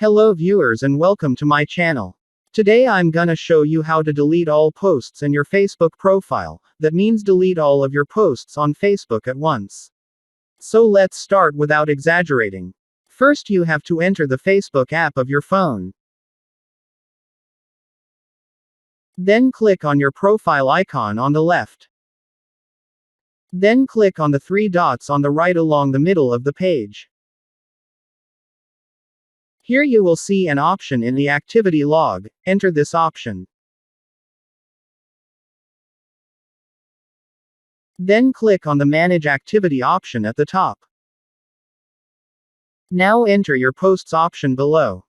Hello viewers and welcome to my channel. Today I'm gonna show you how to delete all posts in your Facebook profile. That means delete all of your posts on Facebook at once. So let's start without exaggerating. First you have to enter the Facebook app of your phone. Then click on your profile icon on the left. Then click on the three dots on the right along the middle of the page. Here you will see an option in the activity log. Enter this option. Then click on the Manage Activity option at the top. Now enter your posts option below.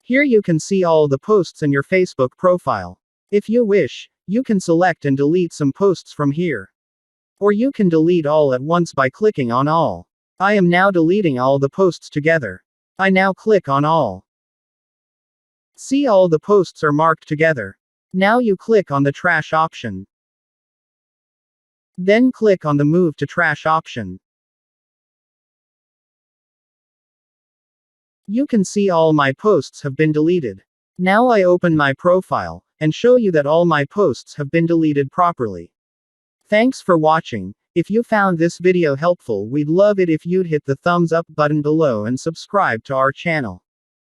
Here you can see all the posts in your Facebook profile. If you wish, you can select and delete some posts from here. Or you can delete all at once by clicking on All. I am now deleting all the posts together. I now click on All. See, all the posts are marked together. Now you click on the Trash option. Then click on the Move to Trash option. You can see all my posts have been deleted. Now I open my profile and show you that all my posts have been deleted properly. Thanks for watching. If you found this video helpful, we'd love it if you'd hit the thumbs up button below and subscribe to our channel.